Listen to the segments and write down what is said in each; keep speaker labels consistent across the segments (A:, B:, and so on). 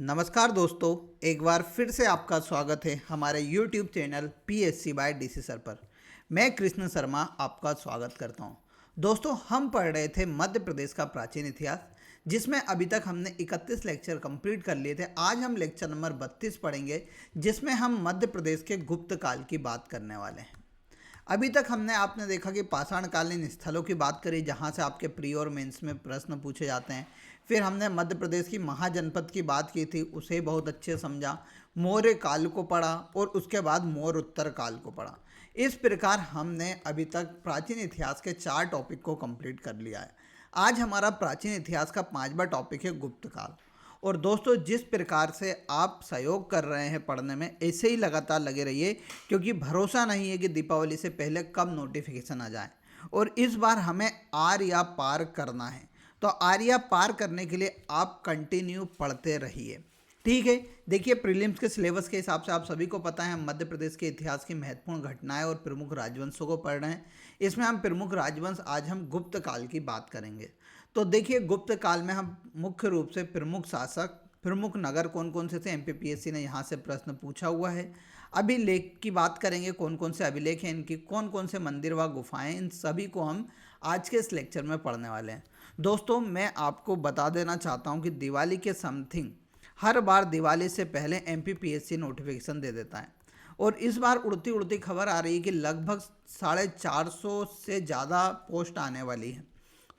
A: नमस्कार दोस्तों, एक बार फिर से आपका स्वागत है हमारे YouTube channel PSC by DC sir पर। मैं कृष्ण शर्मा आपका स्वागत करता हूं। दोस्तों, हम पढ़ रहे थे मध्य प्रदेश का प्राचीन इतिहास, जिसमें अभी तक हमने 31 लेक्चर कंप्लीट कर लिए थे। आज हम लेक्चर नंबर 32 पढ़ेंगे, जिसमें हम मध्य प्रदेश के गुप्त काल की बात करने वाले हैं। अभी तक हमने आपने देखा कि पाषाणकालीन स्थलों की बात करी, जहां से आपके प्री और मेंस में प्रश्न पूछे जाते हैं। फिर हमने मध्य प्रदेश की महाजनपद की बात की थी, उसे बहुत अच्छे समझा। मौर्य काल को पढ़ा और उसके बाद मौर्य उत्तर काल को पढ़ा। इस प्रकार हमने अभी तक प्राचीन इतिहास के 4 टॉपिक को कंप्लीट कर लिया है। आज हमारा प्राचीन इतिहास का 5वां टॉपिक है गुप्त काल। और दोस्तों, जिस प्रकार से आप सहयोग कर रहे हैं पढ़ने में, ऐसे ही लगातार लगे रहिए, क्योंकि भरोसा नहीं है कि दीपावली से पहले कब नोटिफिकेशन आ जाए। और इस बार हमें आर या पार करना है, तो आर या पार करने के लिए आप कंटिन्यू पढ़ते रहिए। ठीक है। देखिए, प्रीलिम्स के सिलेबस के हिसाब से आप सभी को पता है, हम मध्य प्रदेश के इतिहास की महत्वपूर्ण घटनाएं और प्रमुख राजवंशों को पढ़ रहे हैं। इसमें हम प्रमुख राजवंश, आज हम गुप्त काल की बात करेंगे। तो देखिए, गुप्त काल में हम मुख्य रूप से प्रमुख शासक, प्रमुख नगर कौन कौन से थे, MPPSC ने यहाँ से प्रश्न पूछा हुआ है। अभिलेख की बात करेंगे, कौन कौन से अभिलेख हैं इनकी, कौन कौन से मंदिर व गुफाएं, इन सभी को हम आज के इस लेक्चर में पढ़ने वाले हैं। दोस्तों, मैं आपको बता देना चाहता हूँ कि दिवाली के समथिंग हर बार दिवाली से पहले MPPSC नोटिफिकेशन दे देता है। और इस बार उड़ती उड़ती खबर आ रही है कि लगभग 450 से ज़्यादा पोस्ट आने वाली है।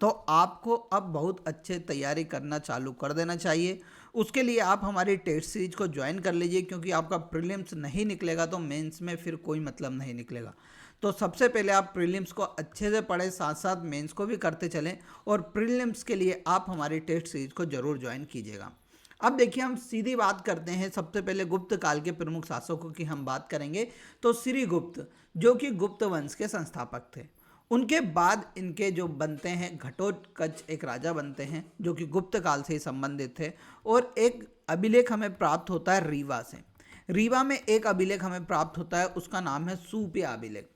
A: तो आपको अब बहुत अच्छे तैयारी करना चालू कर देना चाहिए। उसके लिए आप हमारी टेस्ट सीरीज को ज्वाइन कर लीजिए, क्योंकि आपका प्रीलिम्स नहीं निकलेगा तो मेंस में फिर कोई मतलब नहीं निकलेगा। तो सबसे पहले आप प्रीलिम्स को अच्छे से पढ़ें, साथ साथ मेंस को भी करते चलें। और प्रीलिम्स के लिए आप हमारी टेस्ट सीरीज को जरूर ज्वाइन कीजिएगा। अब देखिए, हम सीधी बात करते हैं। सबसे पहले गुप्त काल के प्रमुख शासकों की हम बात करेंगे, तो श्रीगुप्त, जो कि गुप्त वंश के संस्थापक थे। उनके बाद इनके जो बनते हैं घटोत्कच, एक राजा बनते हैं जो कि गुप्त काल से ही संबंधित थे। और एक अभिलेख हमें प्राप्त होता है रीवा से। रीवा में एक अभिलेख हमें प्राप्त होता है, उसका नाम है सूपिया अभिलेख।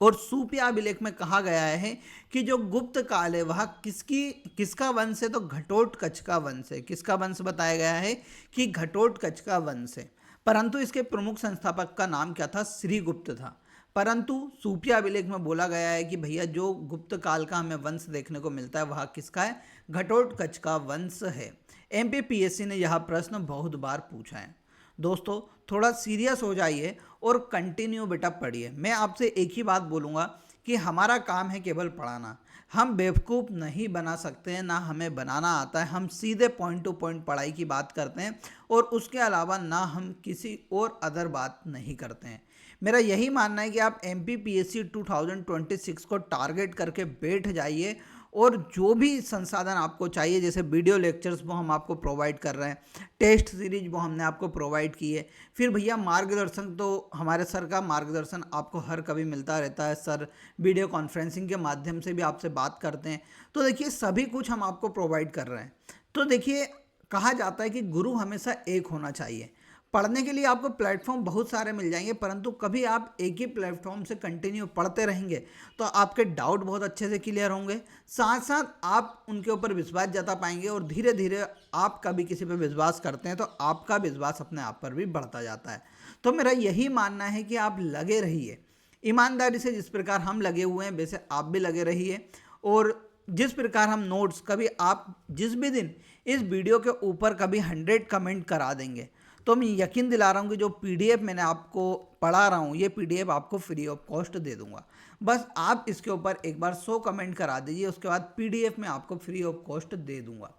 A: और सूपिया अभिलेख में कहा गया है कि जो गुप्त काल है वह किसका वंश है, तो घटोत्कच का वंश है। किसका वंश बताया गया है कि घटोत्कच का वंश है। परंतु इसके प्रमुख संस्थापक का नाम क्या था, श्रीगुप्त था। परंतु सूपिया अभिलेख में बोला गया है कि भैया, जो गुप्त काल का हमें वंश देखने को मिलता है वह किसका है, घटोत्कच का वंश है। MPPSC ने यह प्रश्न बहुत बार पूछा है। दोस्तों, थोड़ा सीरियस हो जाइए और कंटिन्यू बेटा पढ़िए। मैं आपसे एक ही बात बोलूँगा कि हमारा काम है केवल पढ़ाना। हम बेवकूफ़ नहीं बना सकते हैं, ना हमें बनाना आता है। हम सीधे पॉइंट टू पॉइंट पढ़ाई की बात करते हैं, और उसके अलावा ना हम किसी और अदर बात नहीं करते हैं। मेरा यही मानना है कि आप MPPSC 2026 को टारगेट करके बैठ जाइए, और जो भी संसाधन आपको चाहिए, जैसे वीडियो लेक्चर्स वो हम आपको प्रोवाइड कर रहे हैं, टेस्ट सीरीज वो हमने आपको प्रोवाइड की है। फिर भैया मार्गदर्शन, तो हमारे सर का मार्गदर्शन आपको हर कभी मिलता रहता है। सर वीडियो कॉन्फ्रेंसिंग के माध्यम से भी आपसे बात करते हैं। तो देखिए, सभी कुछ हम आपको प्रोवाइड कर रहे हैं। तो देखिए, कहा जाता है कि गुरु हमेशा एक होना चाहिए। पढ़ने के लिए आपको प्लेटफॉर्म बहुत सारे मिल जाएंगे, परंतु कभी आप एक ही प्लेटफॉर्म से कंटिन्यू पढ़ते रहेंगे तो आपके डाउट बहुत अच्छे से क्लियर होंगे। साथ साथ आप उनके ऊपर विश्वास जता पाएंगे, और धीरे धीरे आप कभी किसी पर विश्वास करते हैं तो आपका विश्वास अपने आप पर भी बढ़ता जाता है। तो मेरा यही मानना है कि आप लगे रहिए ईमानदारी से। जिस प्रकार हम लगे हुए हैं, वैसे आप भी लगे रहिए। और जिस प्रकार हम नोट्स, कभी आप जिस भी दिन इस वीडियो के ऊपर कभी 100 कमेंट करा देंगे, तो मैं यकीन दिला रहा हूँ कि जो PDF मैंने आपको पढ़ा रहा हूँ, ये PDF आपको फ्री ऑफ कॉस्ट दे दूंगा। बस आप इसके ऊपर एक बार 100 कमेंट करा दीजिए, उसके बाद PDF में आपको फ्री ऑफ कॉस्ट दे दूंगा।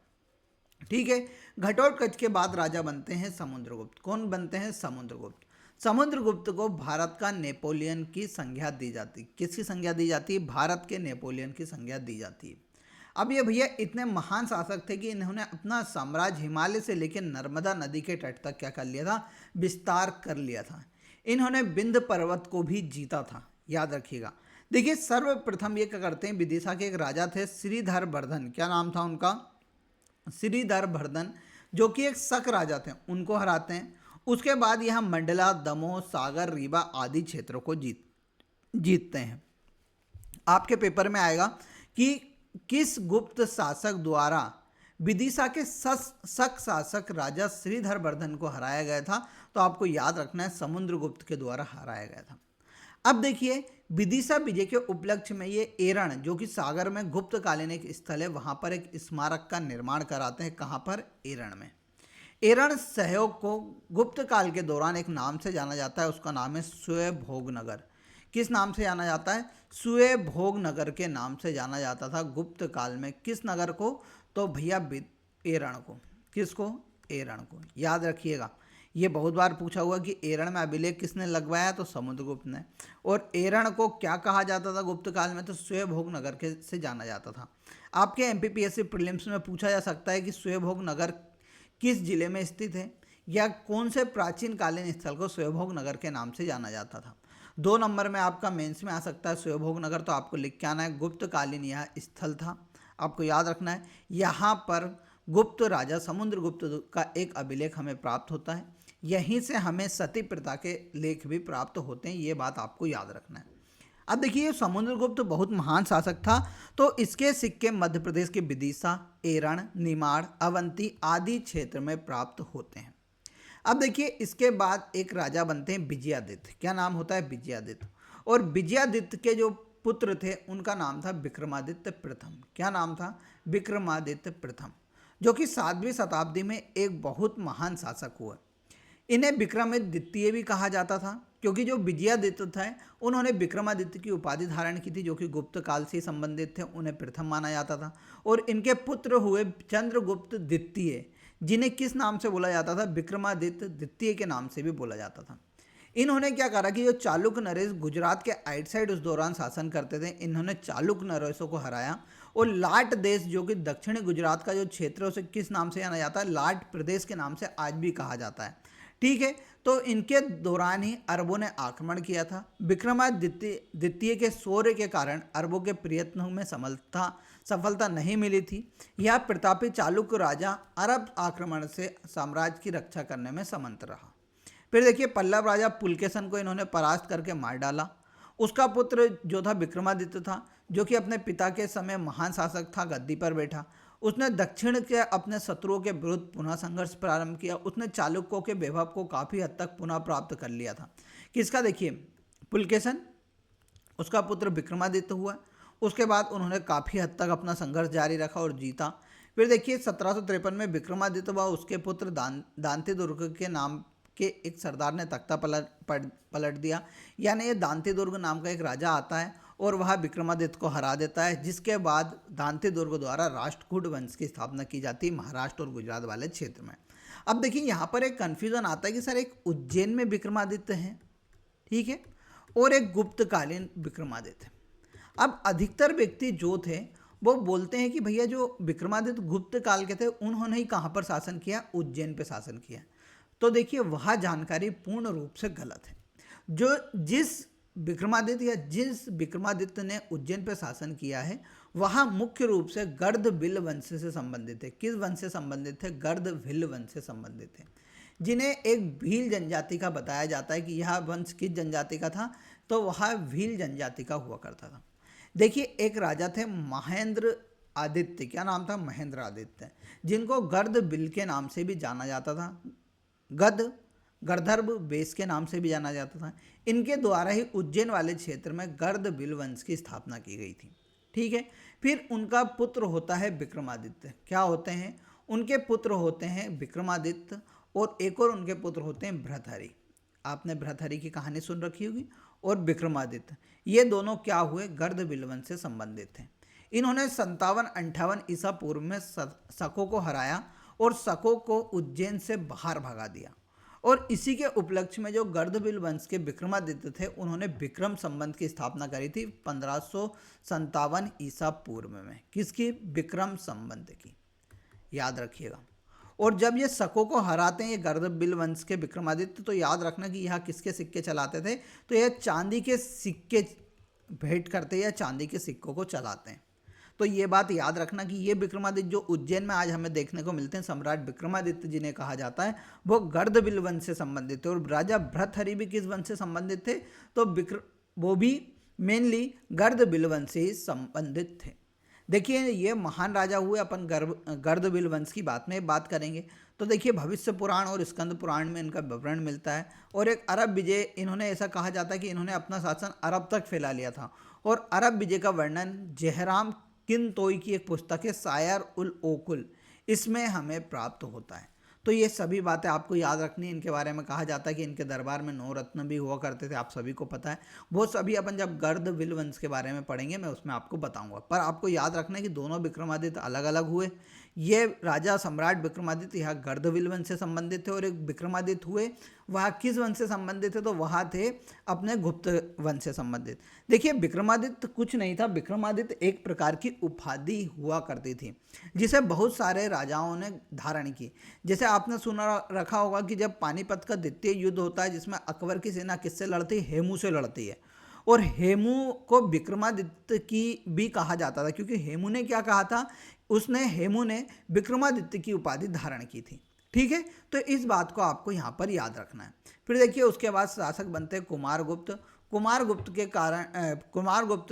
A: ठीक है। घटोत्कच के बाद राजा बनते हैं समुद्रगुप्त। कौन बनते हैं, समुद्रगुप्त। समुद्रगुप्त को भारत का नेपोलियन की संज्ञा दी जाती। किसकी संज्ञा दी जाती है, भारत के नेपोलियन की संज्ञा दी जाती है। अब ये भैया इतने महान शासक थे कि इन्होंने अपना साम्राज्य हिमालय से लेकर नर्मदा नदी के तट तक क्या कर लिया था, विस्तार कर लिया था। इन्होंने विंध्य पर्वत को भी जीता था, याद रखिएगा। देखिए, सर्वप्रथम ये क्या करते हैं, विदिशा के एक राजा थे श्रीधर वर्धन, क्या नाम था उनका, श्रीधर वर्धन, जो कि एक शक राजा थे, उनको हराते हैं। उसके बाद यह मंडला, दमोह, सागर, रीवा आदि क्षेत्रों को जीतते हैं। आपके पेपर में आएगा कि किस गुप्त शासक द्वारा विदिशा के शक शासक राजा श्रीधर वर्धन को हराया गया था। तो आपको याद रखना है समुद्रगुप्त के द्वारा हराया गया था। अब देखिए विदिशा विजय के उपलक्ष्य में ये एरण जो कि सागर में गुप्तकालीन एक स्थल है, वहां पर एक स्मारक का निर्माण कराते हैं। कहां पर? एरण में। एरण सहयोग को गुप्त काल के दौरान एक नाम से जाना जाता है, उसका नाम है स्वयंभोग नगर। किस नाम से जाना जाता है? स्वयंभोग नगर के नाम से जाना जाता था गुप्त काल में। किस नगर को? तो भैया एरण को। किसको? एरण को। याद रखिएगा, ये बहुत बार पूछा हुआ कि एरण में अभिलेख किसने लगवाया? तो समुद्रगुप्त ने। और एरण को क्या कहा जाता था गुप्त काल में? तो स्वयंभोग नगर के से जाना जाता था। आपके एमपीपीएससी प्रीलिम्स में पूछा जा सकता है कि स्वयंभोग नगर किस जिले में स्थित है, या कौन से प्राचीन कालीन स्थल को स्वयंभोग नगर के नाम से जाना जाता था। 2 नंबर में आपका मेंस में आ सकता है स्वयंभोग नगर, तो आपको लिख के आना है गुप्तकालीन यह स्थल था। आपको याद रखना है यहाँ पर गुप्त राजा समुद्रगुप्त का एक अभिलेख हमें प्राप्त होता है। यहीं से हमें सती प्रथा के लेख भी प्राप्त होते हैं, ये बात आपको याद रखना है। अब देखिए समुद्रगुप्त बहुत महान शासक था, तो इसके सिक्के मध्य प्रदेश के विदिशा, एरण, निमाड़, अवंती आदि क्षेत्र में प्राप्त होते हैं। अब देखिए इसके बाद एक राजा बनते हैं विजयादित्य। क्या नाम होता है? विजयादित्य। और विजयादित्य के जो पुत्र थे उनका नाम था विक्रमादित्य प्रथम। क्या नाम था? विक्रमादित्य प्रथम, जो कि 7वीं शताब्दी में एक बहुत महान शासक हुआ। इन्हें विक्रमादित्य द्वितीय भी कहा जाता था, क्योंकि जो विजयादित्य थे उन्होंने विक्रमादित्य की उपाधि धारण की थी, जो कि गुप्त काल से संबंधित थे, उन्हें प्रथम माना जाता था। और इनके पुत्र हुए चंद्रगुप्त द्वितीय, जिन्हें किस नाम से बोला जाता था? विक्रमादित्य द्वितीय के नाम से भी बोला जाता था। इन्होंने क्या करा कि जो चालुक्य नरेश गुजरात के आइट साइड उस दौरान शासन करते थे, इन्होंने चालुक्य नरेशों को हराया। और लाट देश जो कि दक्षिणी गुजरात का जो क्षेत्र है उसे किस नाम से जाना जाता है? लाट प्रदेश के नाम से आज भी कहा जाता है। ठीक है, तो इनके दौरान ही अरबों ने आक्रमण किया था। विक्रमादित्य द्वितीय के शौर्य के कारण अरबों के प्रयत्नों में सफलता नहीं मिली थी। यह प्रतापी चालुक्य राजा अरब आक्रमण से साम्राज्य की रक्षा करने में समर्थ रहा। फिर देखिए पल्लव राजा पुलकेशन को इन्होंने परास्त करके मार डाला। उसका पुत्र जो था विक्रमादित्य था, जो कि अपने पिता के समय महान शासक था, गद्दी पर बैठा। उसने दक्षिण के अपने शत्रुओं के विरुद्ध पुनः संघर्ष प्रारंभ किया। उसने चालुक्यों के वैभव को काफ़ी हद तक पुनः प्राप्त कर लिया था। किसका? देखिए पुलकेशन, उसका पुत्र विक्रमादित्य हुआ। उसके बाद उन्होंने काफ़ी हद तक अपना संघर्ष जारी रखा और जीता। फिर देखिए 1753 में विक्रमादित्य व उसके पुत्र दांती दुर्ग के नाम के एक सरदार ने तख्ता पलट दिया। यानी ये दांती दुर्ग नाम का एक राजा आता है और वह विक्रमादित्य को हरा देता है, जिसके बाद दांती दुर्ग द्वारा राष्ट्रकूट वंश की स्थापना की जाती है महाराष्ट्र और गुजरात वाले क्षेत्र में। अब देखिए यहाँ पर एक कन्फ्यूजन आता है कि सर एक उज्जैन में विक्रमादित्य है, ठीक है, और एक गुप्तकालीन विक्रमादित्य। अब अधिकतर व्यक्ति जो थे वो बोलते हैं कि भैया जो विक्रमादित्य गुप्त काल के थे उन्होंने ही कहाँ पर शासन किया? उज्जैन पे शासन किया। तो देखिए वह जानकारी पूर्ण रूप से गलत है। जिस विक्रमादित्य ने उज्जैन पर शासन किया है वह मुख्य रूप से गर्दभिल्ल वंश से संबंधित है। किस वंश से संबंधित है? गर्दभिल्ल वंश से संबंधित है, जिन्हें एक भील जनजाति का बताया जाता है कि यह वंश किस जनजाति का था? तो वह भील जनजाति का हुआ करता था। देखिए एक राजा थे महेंद्र आदित्य। क्या नाम था? महेंद्र आदित्य, जिनको गर्दभिल्ल के नाम से भी जाना जाता था, गंधर्व वेश के नाम से भी जाना जाता था। इनके द्वारा ही उज्जैन वाले क्षेत्र में गर्दभिल्ल वंश की स्थापना की गई थी। ठीक है, फिर उनका पुत्र होता है विक्रमादित्य। क्या होते हैं? उनके पुत्र होते हैं विक्रमादित्य और एक और उनके पुत्र होते हैं भृतहरि। आपने भृतहरि की कहानी सुन रखी होगी। और विक्रमादित्य, ये दोनों क्या हुए? गर्दभिल्ल वंश से संबंधित थे। इन्होंने 57-58 ईसा पूर्व में शकों को हराया और शकों को उज्जैन से बाहर भगा दिया। और इसी के उपलक्ष्य में जो गर्दभिल्ल वंश के विक्रमादित्य थे उन्होंने विक्रम संबंध की स्थापना करी थी 1557 ईसा पूर्व में। किसकी? विक्रम संबंध की, याद रखिएगा। और जब ये शकों को हराते हैं ये गर्दभिल्ल वंश के विक्रमादित्य, तो याद रखना कि यहाँ किसके सिक्के चलाते थे? तो यह चांदी के सिक्के भेंट करते या चांदी के सिक्कों को चलाते हैं। तो ये बात याद रखना कि ये विक्रमादित्य जो उज्जैन में आज हमें देखने को मिलते हैं, सम्राट विक्रमादित्य जिन्हें कहा जाता है, वो गर्दभिल्ल वंश से संबंधित थे। और राजा भृतहरि भी किस वंश से संबंधित थे? तो वो भी मेनली गर्दभिल्ल वंश से ही संबंधित थे। देखिए ये महान राजा हुए, अपन गर्दभिल वंश की बात करेंगे तो देखिए भविष्य पुराण और स्कंद पुराण में इनका विवरण मिलता है। और एक अरब विजय, इन्होंने ऐसा कहा जाता है कि इन्होंने अपना शासन अरब तक फैला लिया था। और अरब विजय का वर्णन जहराम किनतोई की एक पुस्तक है सायर उल ओकुल, इसमें हमें प्राप्त होता है। तो ये सभी बातें आपको याद रखनी है। इनके बारे में कहा जाता है कि इनके दरबार में 9 रत्न भी हुआ करते थे, आप सभी को पता है। वो सभी अपन जब गर्दभिल वंश के बारे में पढ़ेंगे मैं उसमें आपको बताऊंगा। पर आपको याद रखना है कि दोनों विक्रमादित्य अलग अलग हुए। ये राजा सम्राट विक्रमादित्य यहाँ गर्दभिल वंश से संबंधित थे, और एक विक्रमादित्य हुए वह किस वंश से संबंधित थे, तो वह थे अपने गुप्त वंश से संबंधित। देखिए विक्रमादित्य कुछ नहीं था, विक्रमादित्य एक प्रकार की उपाधि हुआ करती थी जिसे बहुत सारे राजाओं ने धारण की। जैसे आपने सुना रखा होगा कि जब पानीपत का द्वितीय युद्ध होता है जिसमें अकबर की सेना किससे लड़ती है, हेमू से लड़ती है। और हेमू को विक्रमादित्य की भी कहा जाता था, क्योंकि हेमू ने क्या कहा था, हेमू ने विक्रमादित्य की उपाधि धारण की थी। ठीक है, तो इस बात को आपको यहाँ पर याद रखना है। फिर देखिए उसके बाद शासक बनते हैं कुमारगुप्त। कुमारगुप्त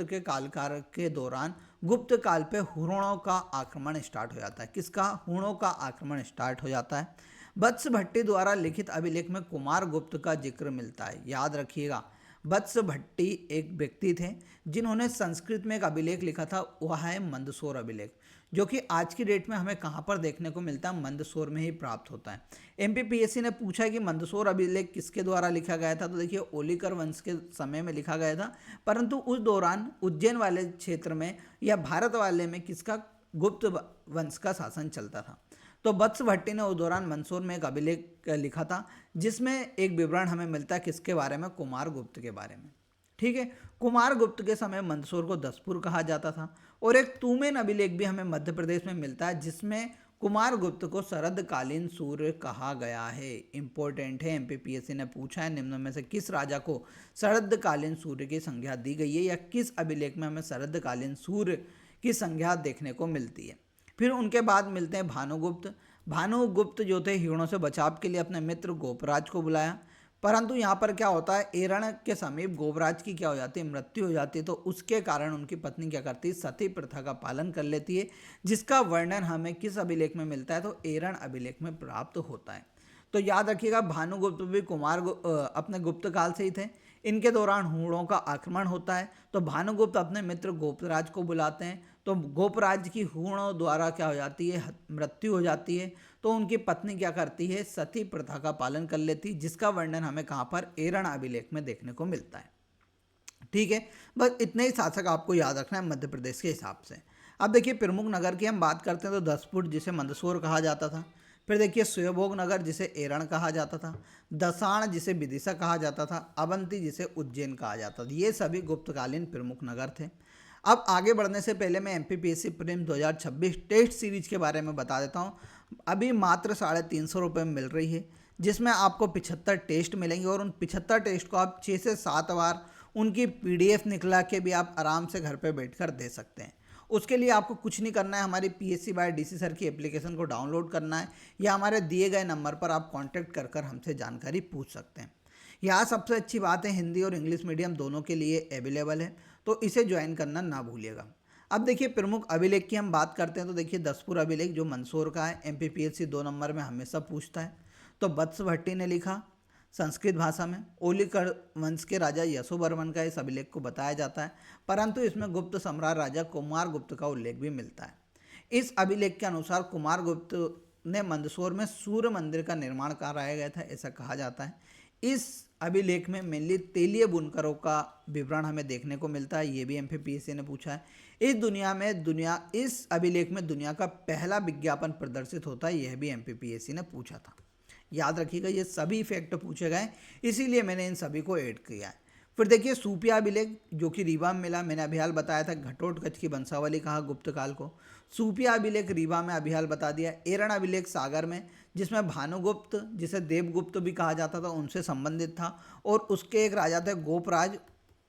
A: के कालकाल के दौरान गुप्त काल पे हुणों का आक्रमण स्टार्ट हो जाता है। किसका? हुणों का आक्रमण स्टार्ट हो जाता है। वत्स भट्टी द्वारा लिखित अभिलेख में कुमारगुप्त का जिक्र मिलता है। याद रखिएगा, वत्स भट्टी एक व्यक्ति थे जिन्होंने संस्कृत में एक अभिलेख लिखा था, वह है मंदसौर अभिलेख, जो कि आज की डेट में हमें कहाँ पर देखने को मिलता है, मंदसौर में ही प्राप्त होता है। एमपीपीएससी ने पूछा है कि मंदसौर अभिलेख किसके द्वारा लिखा गया था, तो देखिए ओलिकर वंश के समय में लिखा गया था, परंतु उस दौरान उज्जैन वाले क्षेत्र में या भारत वाले में किसका, गुप्त वंश का शासन चलता था। तो वत्स भट्टी ने उस दौरान मंदसौर में एक अभिलेख लिखा था जिसमें एक विवरण हमें मिलता है किसके बारे में, कुमारगुप्त के बारे में। ठीक है, कुमारगुप्त के समय मंदसौर को दसपुर कहा जाता था। और एक तूमेन अभिलेख भी हमें मध्य प्रदेश में मिलता है जिसमें कुमारगुप्त को शरदकालीन सूर्य कहा गया है। इंपॉर्टेंट है, एमपीपीएससी ने पूछा है निम्न में से किस राजा को शरदकालीन सूर्य की संज्ञा दी गई है, या किस अभिलेख में हमें शरदकालीन सूर्य की संज्ञा देखने को मिलती है। फिर उनके बाद मिलते हैं भानुगुप्त। भानुगुप्त जो थे हिरणों से बचाव के लिए अपने मित्र गोपराज को बुलाया, परंतु यहाँ पर क्या होता है, एरण के समीप गोपराज की क्या हो जाती है, मृत्यु हो जाती है। तो उसके कारण उनकी पत्नी क्या करती है, सती प्रथा का पालन कर लेती है, जिसका वर्णन हमें किस अभिलेख में मिलता है, तो एरण अभिलेख में प्राप्त होता है। तो याद रखिएगा भानुगुप्त भी अपने गुप्त काल से ही थे। इनके दौरान हूणों का आक्रमण होता है, तो भानुगुप्त अपने मित्र गोपराज को बुलाते हैं। तो गोपराज की हूणों द्वारा क्या हो जाती है, मृत्यु हो जाती है। तो उनकी पत्नी क्या करती है, सती प्रथा का पालन कर लेती, जिसका वर्णन हमें कहाँ पर, एरण अभिलेख में देखने को मिलता है। ठीक है, बस इतने ही शासक आपको याद रखना है मध्य प्रदेश के हिसाब से। अब देखिए प्रमुख नगर की हम बात करते हैं तो दसपुर जिसे मंदसौर कहा जाता था। फिर देखिए स्वयंभोग नगर जिसे एरण कहा जाता था, दसाण जिसे विदिशा कहा जाता था, अवंती जिसे उज्जैन कहा जाता था। ये सभी गुप्तकालीन प्रमुख नगर थे। अब आगे बढ़ने से पहले मैं एमपीपीएससी प्रीलिम्स 2026 टेस्ट सीरीज के बारे में बता देता हूँ। अभी मात्र 350 रुपये में मिल रही है, जिसमें आपको 75 टेस्ट मिलेंगे, और उन 75 टेस्ट को आप 6 से 7 बार उनकी पीडीएफ निकला के भी आप आराम से घर पे बैठकर दे सकते हैं। उसके लिए आपको कुछ नहीं करना है, हमारी पीएससी बाय डीसी सर की एप्लीकेशन को डाउनलोड करना है, या हमारे दिए गए नंबर पर आप कांटेक्ट कर हमसे जानकारी पूछ सकते हैं। यहाँ सबसे अच्छी बात है, हिंदी और इंग्लिश मीडियम दोनों के लिए अवेलेबल है, तो इसे ज्वाइन करना ना भूलिएगा। अब देखिए प्रमुख अभिलेख की हम बात करते हैं तो देखिए दसपुर अभिलेख जो मंदसौर का है, एमपीपीएससी 2 नंबर में हमेशा पूछता है। तो वत्स भट्टी ने लिखा संस्कृत भाषा में, ओलिकर वंश के राजा यशोवर्मन का इस अभिलेख को बताया जाता है, परंतु इसमें गुप्त सम्राट राजा कुमारगुप्त का उल्लेख भी मिलता है। इस अभिलेख के अनुसार कुमारगुप्त ने मंदसौर में सूर्य मंदिर का निर्माण कराया गया था, ऐसा कहा जाता है। इस अभिलेख में मेनली तेलीय बुनकरों का विवरण हमें देखने को मिलता है, ये भी एमपीपीएससी ने पूछा है। इस अभिलेख में दुनिया का पहला विज्ञापन प्रदर्शित होता है, यह भी एमपीपीएससी ने पूछा था। याद रखिएगा ये सभी फैक्ट पूछे गए, इसीलिए मैंने इन सभी को ऐड किया है। फिर देखिए सूपिया अभिलेख जो कि रीवा में मिला, मैंने अभिहाल बताया था, घटोत्कच की वंशावली कहा गुप्त काल को। सूपिया अभिलेख रीवा में, अभिहाल बता दिया। एरण अभिलेख सागर में, जिसमें भानुगुप्त जिसे देवगुप्त भी कहा जाता था उनसे संबंधित था, और उसके एक राजा थे गोपराज।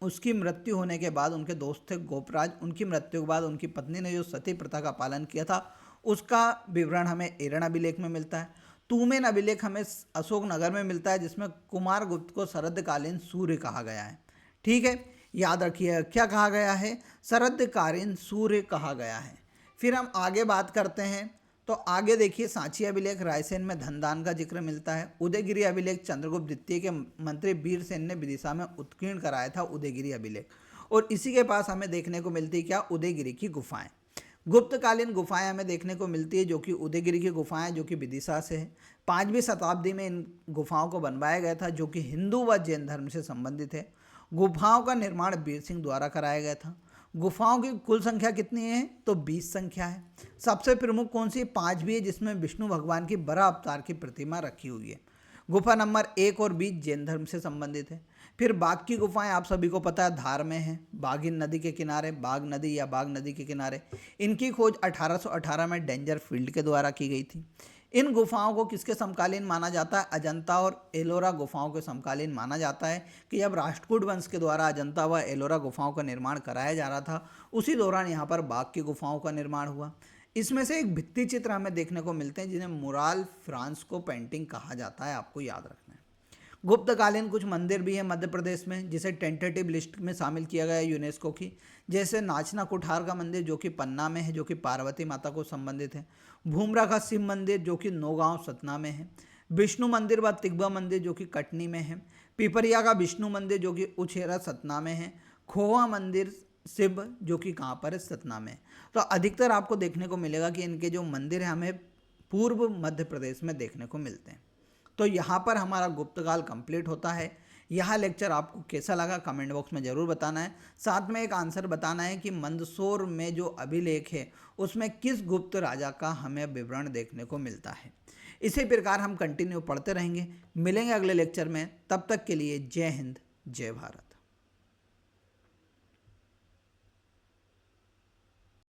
A: उसकी मृत्यु होने के बाद, उनके दोस्त थे गोपराज, उनकी मृत्यु के बाद उनकी पत्नी ने जो सती प्रथा का पालन किया था उसका विवरण हमें एरण अभिलेख में मिलता है। तूमेन अभिलेख हमें अशोकनगर में मिलता है, जिसमें कुमारगुप्त को शरदकालीन सूर्य कहा गया है। ठीक है, याद रखिए क्या कहा गया है, शरदकालीन सूर्य कहा गया है। फिर हम आगे बात करते हैं तो आगे देखिए, सांची अभिलेख रायसेन में धनदान का जिक्र मिलता है। उदयगिरी अभिलेख चंद्रगुप्त द्वितीय के मंत्री वीरसेन ने विदिशा में उत्कीर्ण कराया था उदयगिरी अभिलेख, और इसी के पास हमें देखने को मिलती है क्या, उदयगिरी की गुफाएं। गुप्तकालीन गुफाएं हमें देखने को मिलती है जो कि उदयगिरी की गुफाएं जो कि विदिशा से है। 5वीं शताब्दी में इन गुफाओं को बनवाया गया था जो कि हिंदू व जैन धर्म से संबंधित है। गुफाओं का निर्माण वीर सिंह द्वारा कराया गया था। गुफाओं की कुल संख्या कितनी है, तो 20 संख्या है। सबसे प्रमुख कौन सी, 5वीं है, जिसमें विष्णु भगवान की बराह अवतार की प्रतिमा रखी हुई है। गुफा नंबर 1 और 20 जैन धर्म से संबंधित है। फिर बाघ की गुफाएं आप सभी को पता है धार में है, बाघिन नदी के किनारे, बाघ नदी या बाघ नदी के किनारे। इनकी खोज 1818 में डेंजर फील्ड के द्वारा की गई थी। इन गुफाओं को किसके समकालीन माना जाता है, अजंता और एलोरा गुफाओं के समकालीन माना जाता है कि जब राष्ट्रकूट वंश के द्वारा अजंता व एलोरा गुफाओं का निर्माण कराया जा रहा था, उसी दौरान यहाँ पर बाघ की गुफाओं का निर्माण हुआ। इसमें से एक भित्ति चित्र हमें देखने को मिलते हैं जिन्हें मुराल फ्रांसिस्को पेंटिंग कहा जाता है, आपको याद रखना है। गुप्तकालीन कुछ मंदिर भी हैं मध्य प्रदेश में जिसे टेंटेटिव लिस्ट में शामिल किया गया है यूनेस्को की, जैसे नाचना कुठार का मंदिर जो कि पन्ना में है, जो कि पार्वती माता को संबंधित है। भूमरा का शिव मंदिर जो कि नौगांव सतना में है। विष्णु मंदिर व तिग्बा मंदिर जो कि कटनी में है। पिपरिया का विष्णु मंदिर जो कि उछेरा सतना में है। खोवा मंदिर शिव जो कि कहाँ पर है, सतना में। तो अधिकतर आपको देखने को मिलेगा कि इनके जो मंदिर हैं हमें पूर्व मध्य प्रदेश में देखने को मिलते हैं। तो यहाँ पर हमारा गुप्तकाल कंप्लीट होता है। यह लेक्चर आपको कैसा लगा कमेंट बॉक्स में ज़रूर बताना है। साथ में एक आंसर बताना है कि मंदसौर में जो अभिलेख है उसमें किस गुप्त राजा का हमें विवरण देखने को मिलता है। इसी प्रकार हम कंटिन्यू पढ़ते रहेंगे। मिलेंगे अगले लेक्चर में, तब तक के लिए जय हिंद जय भारत।